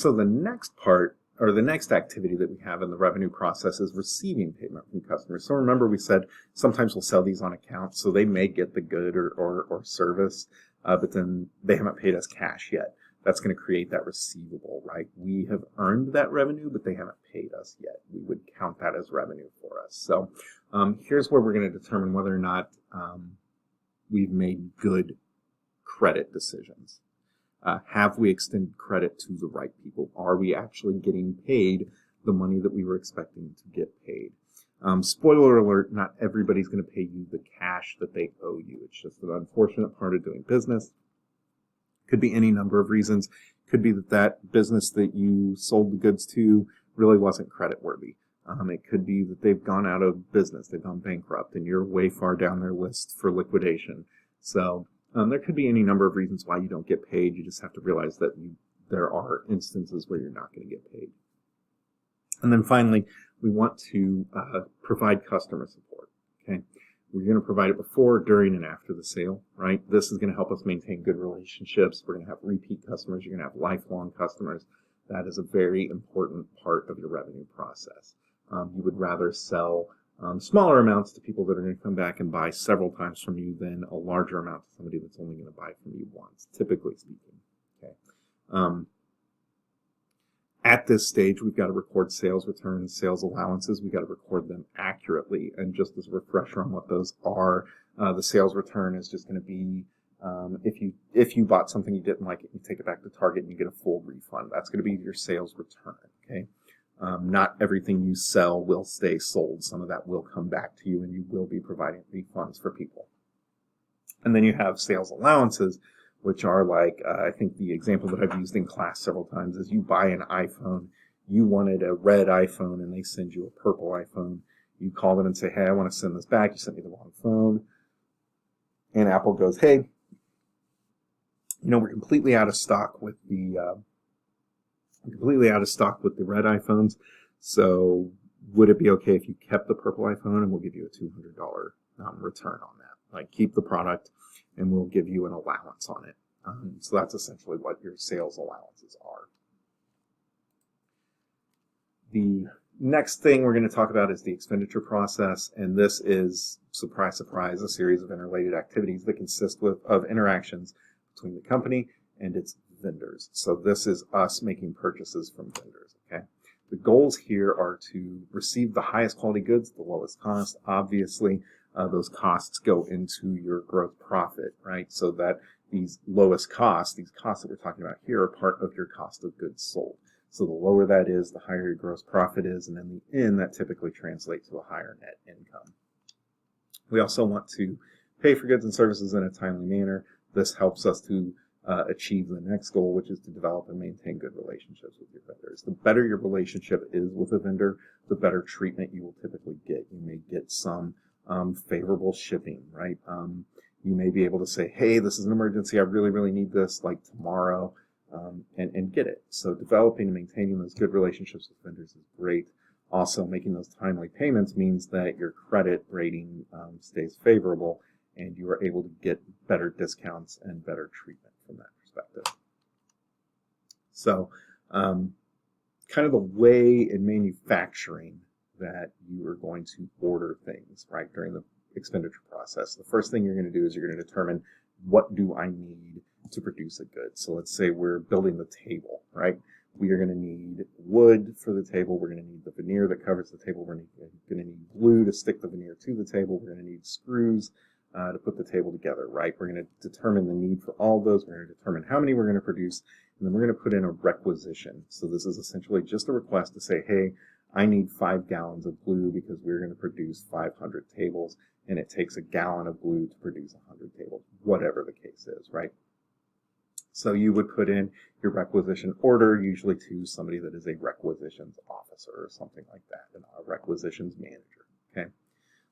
So the next part, or the next activity that we have in the revenue process, is receiving payment from customers. So remember, we said sometimes we'll sell these on account, so they may get the good or service, but then they haven't paid us cash yet. That's going to create that receivable, right? We have earned that revenue, but they haven't paid us yet. We would count that as revenue for us. So here's where we're going to determine whether or not we've made good credit decisions. Have we extended credit to the right people? Are we actually getting paid the money that we were expecting to get paid? Spoiler alert, not everybody's going to pay you the cash that they owe you. It's just an unfortunate part of doing business. Could be any number of reasons. Could be that business that you sold the goods to really wasn't creditworthy. It could be that they've gone out of business, they've gone bankrupt, and you're way far down their list for liquidation. So there could be any number of reasons why you don't get paid. You just have to realize that there are instances where you're not going to get paid. And then finally, we want to provide customer support. Okay, we're going to provide it before, during, and after the sale, right? This is going to help us maintain good relationships. We're going to have repeat customers. You're going to have lifelong customers. That is a very important part of your revenue process. You would rather sell smaller amounts to people that are going to come back and buy several times from you than a larger amount to somebody that's only going to buy from you once, typically speaking. Okay. At this stage, we've got to record sales returns, sales allowances. We've got to record them accurately. And just as a refresher on what those are, the sales return is just going to be if you bought something you didn't like it, you take it back to Target and you get a full refund. That's going to be your sales return. Okay. Not everything you sell will stay sold. Some of that will come back to you, and you will be providing refunds for people. And then you have sales allowances, which are like, I think the example that I've used in class several times is you buy an iPhone, you wanted a red iPhone, and they send you a purple iPhone. You call them and say, hey, I want to send this back. You sent me the wrong phone. And Apple goes, hey, we're completely out of stock with the red iPhones. So would it be okay if you kept the purple iPhone, and we'll give you a $200 return on that? Like, keep the product and we'll give you an allowance on it. So that's essentially what your sales allowances are. The next thing we're going to talk about is the expenditure process, and this is, surprise, surprise, a series of interrelated activities that consist of interactions between the company and its vendors. So this is us making purchases from vendors, okay? The goals here are to receive the highest quality goods, the lowest cost. Obviously, those costs go into your gross profit, right? So that these lowest costs, these costs that we're talking about here, are part of your cost of goods sold. So the lower that is, the higher your gross profit is, and in the end, that typically translates to a higher net income. We also want to pay for goods and services in a timely manner. This helps us to achieve the next goal, which is to develop and maintain good relationships with your vendors. The better your relationship is with a vendor, the better treatment you will typically get. You may get some favorable shipping, right? You may be able to say, hey, this is an emergency. I really, really need this like tomorrow, and get it. So developing and maintaining those good relationships with vendors is great. Also, making those timely payments means that your credit rating stays favorable, and you are able to get better discounts and better treatment from that perspective. So, kind of the way in manufacturing that you are going to order things, right, during the expenditure process. The first thing you're going to do is you're going to determine, what do I need to produce a good? So let's say we're building the table, right? We are going to need wood for the table. We're going to need the veneer that covers the table. We're going to need glue to stick the veneer to the table. We're going to need screws to put the table together, right? We're going to determine the need for all of those. We're going to determine how many we're going to produce, and then we're going to put in a requisition. So this is essentially just a request to say, hey, I need 5 gallons of glue because we're going to produce 500 tables, and it takes a gallon of glue to produce 100 tables, whatever the case is, right? So you would put in your requisition order, usually to somebody that is a requisitions officer or something like that, a requisitions manager, okay?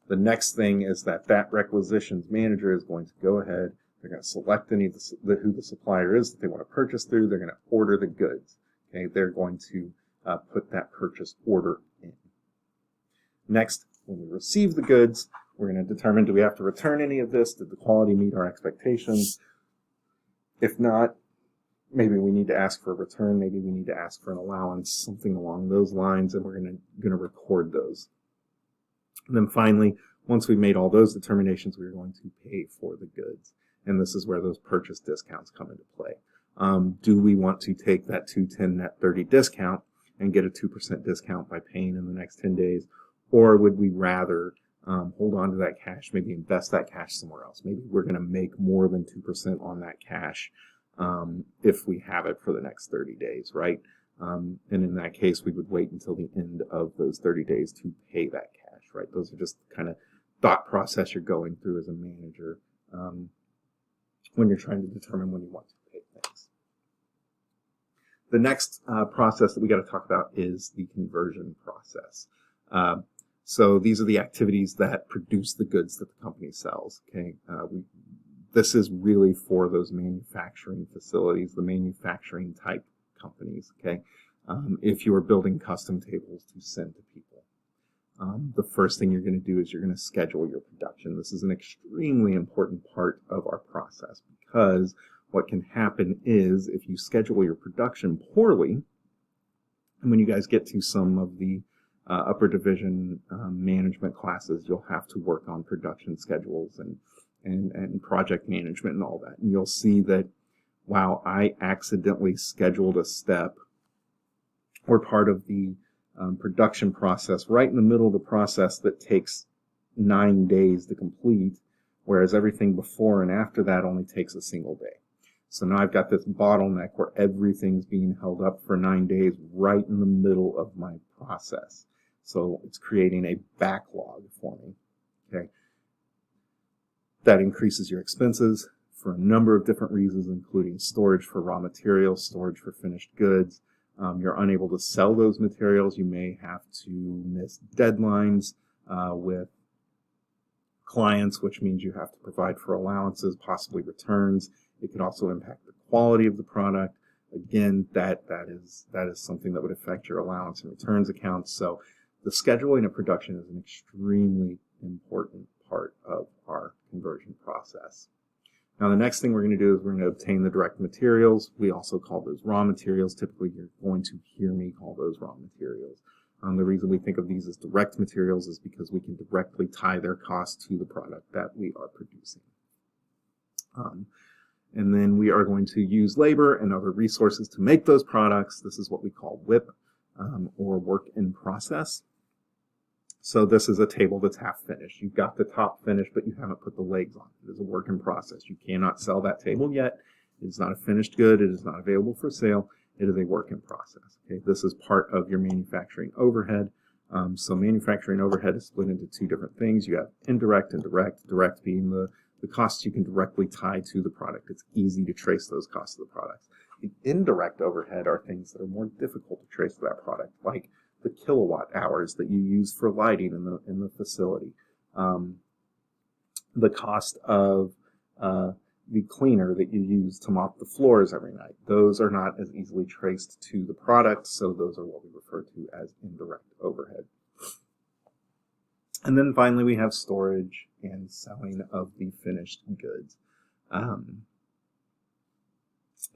The next thing is that requisitions manager is going to go ahead, they're going to select who the supplier is that they want to purchase through, they're going to order the goods, okay? They're going to put that purchase order in. Next, when we receive the goods, we're going to determine, do we have to return any of this? Did the quality meet our expectations? If not, maybe we need to ask for a return, maybe we need to ask for an allowance, something along those lines, and we're going to record those. And then finally, once we've made all those determinations, we're going to pay for the goods. And this is where those purchase discounts come into play. Do we want to take that 210 net 30 discount and get a 2% discount by paying in the next 10 days? Or would we rather hold on to that cash, maybe invest that cash somewhere else? Maybe we're going to make more than 2% on that cash if we have it for the next 30 days, right? And in that case, we would wait until the end of those 30 days to pay that cash, right? Those are just kind of thought process you're going through as a manager when you're trying to determine when you want to pay things. The next process that we got to talk about is the conversion process. So these are the activities that produce the goods that the company sells. Okay, this is really for those manufacturing facilities, the manufacturing type companies. Okay, if you are building custom tables to send to people, the first thing you're going to do is you're going to schedule your production. This is an extremely important part of our process, because what can happen is if you schedule your production poorly, and when you guys get to some of the upper division management classes, you'll have to work on production schedules and project management and all that. And you'll see that, wow, I accidentally scheduled a step or part of the production process right in the middle of the process that takes 9 days to complete, whereas everything before and after that only takes a single day. So now I've got this bottleneck where everything's being held up for 9 days right in the middle of my process. So it's creating a backlog for me. Okay, that increases your expenses for a number of different reasons, including storage for raw materials, storage for finished goods. You're unable to sell those materials. You may have to miss deadlines with clients, which means you have to provide for allowances, possibly returns. It could also impact the quality of the product. Again, that is something that would affect your allowance and returns accounts. So the scheduling of production is an extremely important part of our conversion process. Now, the next thing we're going to do is we're going to obtain the direct materials. We also call those raw materials. Typically, you're going to hear me call those raw materials. The reason we think of these as direct materials is because we can directly tie their cost to the product that we are producing. And then we are going to use labor and other resources to make those products. This is what we call WIP, or work in process. So this is a table that's half finished. You've got the top finished, but you haven't put the legs on it. It is a work in process. You cannot sell that table yet. It is not a finished good. It is not available for sale. It is a work in process. Okay, this is part of your manufacturing overhead. So manufacturing overhead is split into two different things. You have indirect and direct. Direct being the costs you can directly tie to the product. It's easy to trace those costs of the products. The indirect overhead are things that are more difficult to trace to that product, like the kilowatt hours that you use for lighting in the facility, the cost of the cleaner that you use to mop the floors every night. Those are not as easily traced to the product, so those are what we refer to as indirect overhead. And then finally, we have storage and selling of the finished goods.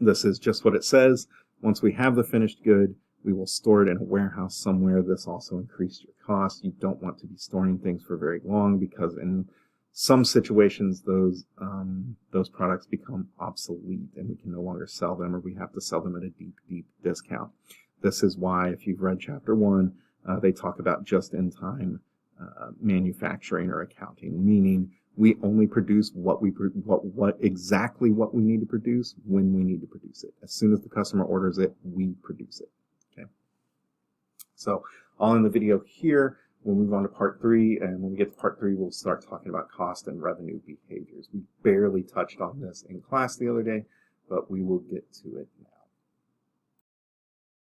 This is just what it says. Once we have the finished good, we will store it in a warehouse somewhere. This also increased your cost. You don't want to be storing things for very long, because in some situations those products become obsolete and we can no longer sell them, or we have to sell them at a deep discount. This is why, if you've read Chapter 1, they talk about just-in-time manufacturing or accounting, meaning we only produce exactly what we need to produce when we need to produce it. As soon as the customer orders it, we produce it. Okay. So I'll end the video here. We'll move on to part 3, and when we get to part 3, we'll start talking about cost and revenue behaviors. We barely touched on this in class the other day, but we will get to it